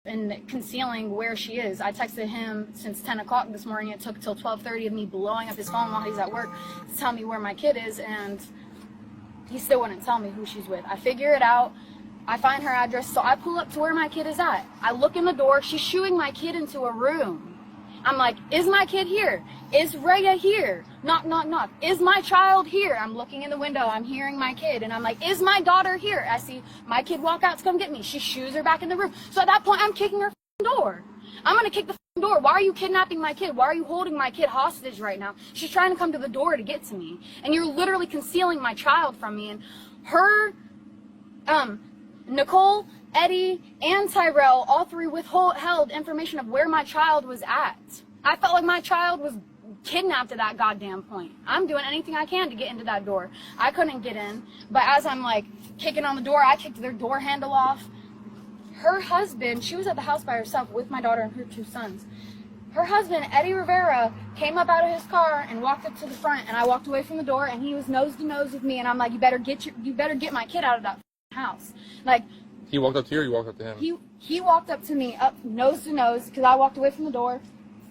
and concealing where she is. I texted him since 10 o'clock this morning. It took till 12:30 of me blowing up his phone while he's at work to tell me where my kid is, and he still wouldn't tell me who she's with. I figure it out. I find her address, so I pull up to where my kid is at. I look in the door. She's shooing my kid into a room. I'm like, is my kid here? Is Rhea here? Knock, knock, knock. Is my child here? I'm looking in the window. I'm hearing my kid. And I'm like, is my daughter here? I see my kid walk out to come get me. She shoos her back in the room. So at that point, I'm kicking her door. I'm going to kick the door. Why are you kidnapping my kid? Why are you holding my kid hostage right now? She's trying to come to the door to get to me. And you're literally concealing my child from me. And her, Nicole, Eddie, and Tyrell, all three withheld information of where my child was at. I felt like my child was kidnapped at that goddamn point. I'm doing anything I can to get into that door. I couldn't get in, but as I'm like kicking on the door, I kicked their door handle off. Her husband, she was at the house by herself with my daughter and her two sons. Her husband, Eddie Rivera, came up out of his car and walked up to the front, and I walked away from the door, and he was nose to nose with me, and I'm like, you better get my kid out of that house. Like, he walked up to you or you walked up to him? He walked up to me, up nose to nose, because I walked away from the door.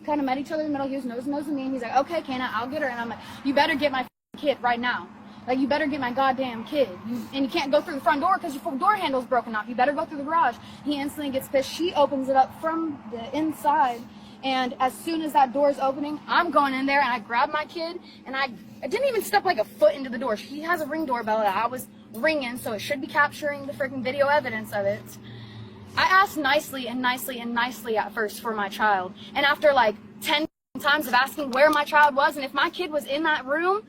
Kind of met each other in the middle. He was nose to nose with me, and he's like, okay, Kana, I'll get her. And I'm like, you better get my kid right now. Like, you better get my goddamn kid. And you can't go through the front door because your door handle's broken off. You better go through the garage. He instantly gets pissed. She opens it up from the inside, and as soon as that door is opening, I'm going in there, and I grab my kid, and I didn't even step like a foot into the door. He has a Ring doorbell that I was ringing, so it should be capturing the freaking video evidence of it. I asked nicely and nicely and nicely at first for my child, and after like 10 times of asking where my child was and if my kid was in that room,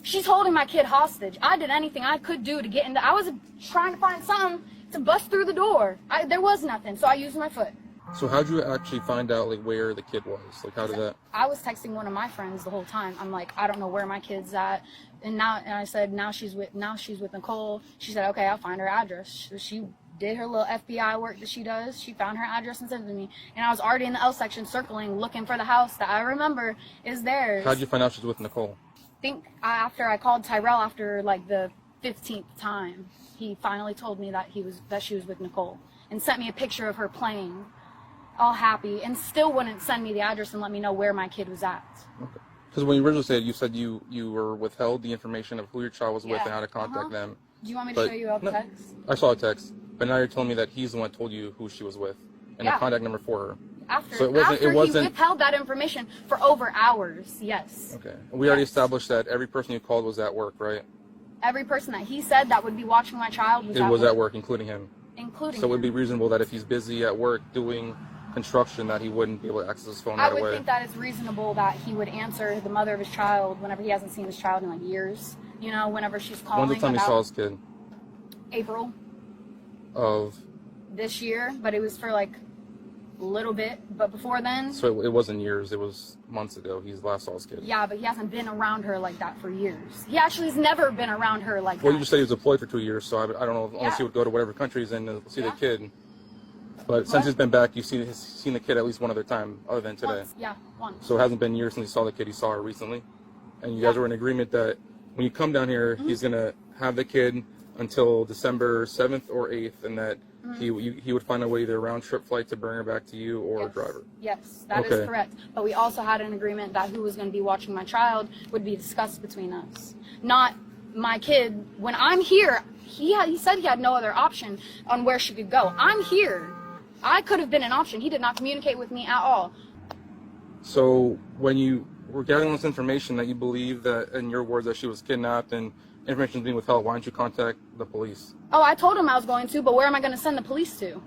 she's holding my kid hostage. I did anything I could do to get into. I was trying to find something to bust through the door. There was nothing, so I used my foot. So how'd you actually find out like where the kid was? Like, how did that? I was texting one of my friends the whole time. I'm like, I don't know where my kid's at, and I said now she's with Nicole. She said, okay, I'll find her address. She did her little FBI work that she does. She found her address and sent it to me, and I was already in the L section circling, looking for the house that I remember is theirs. How'd you find out she's with Nicole? I think after I called Tyrell after like the 15th time, he finally told me that she was with Nicole and sent me a picture of her playing, all happy, and still wouldn't send me the address and let me know where my kid was at. Okay. Because when you originally said, you said you were withheld the information of who your child was with and how to contact them. Do you want me to show you a text? I saw a text, but now you're telling me that he's the one that told you who she was with and the contact number for her. After he withheld that information for over hours, yes. Okay. We already established that every person you called was at work, right? Every person that he said that would be watching my child was at work, including him. Including So it would be reasonable that if he's busy at work doing construction that he wouldn't be able to access his phone right away. I would think that it's reasonable that he would answer the mother of his child whenever he hasn't seen his child in like years. You know, whenever she's calling. When's the time he saw his kid? April. Of? This year, but it was for like a little bit. But before then. So it wasn't years, it was months ago. He's last saw his kid. Yeah, but he hasn't been around her like that for years. He actually has never been around her like that. Well, you just said he was deployed for 2 years, so I don't know, unless he would go to whatever country he's in to see the kid. But since he's been back, you've seen the kid at least one other time, other than today. Once. So it hasn't been years since he saw the kid. He saw her recently, and you guys were in agreement that when you come down here, he's gonna have the kid until December 7th or 8th, and that he would find a way, either a round trip flight to bring her back to you or a driver. Yes, that is correct. But we also had an agreement that who was going to be watching my child would be discussed between us, not my kid. When I'm here, he said he had no other option on where she could go. I'm here. I could have been an option. He did not communicate with me at all. So when you were gathering this information that you believe that, in your words, that she was kidnapped and information is being withheld, why didn't you contact the police? Oh, I told him I was going to, but where am I going to send the police to?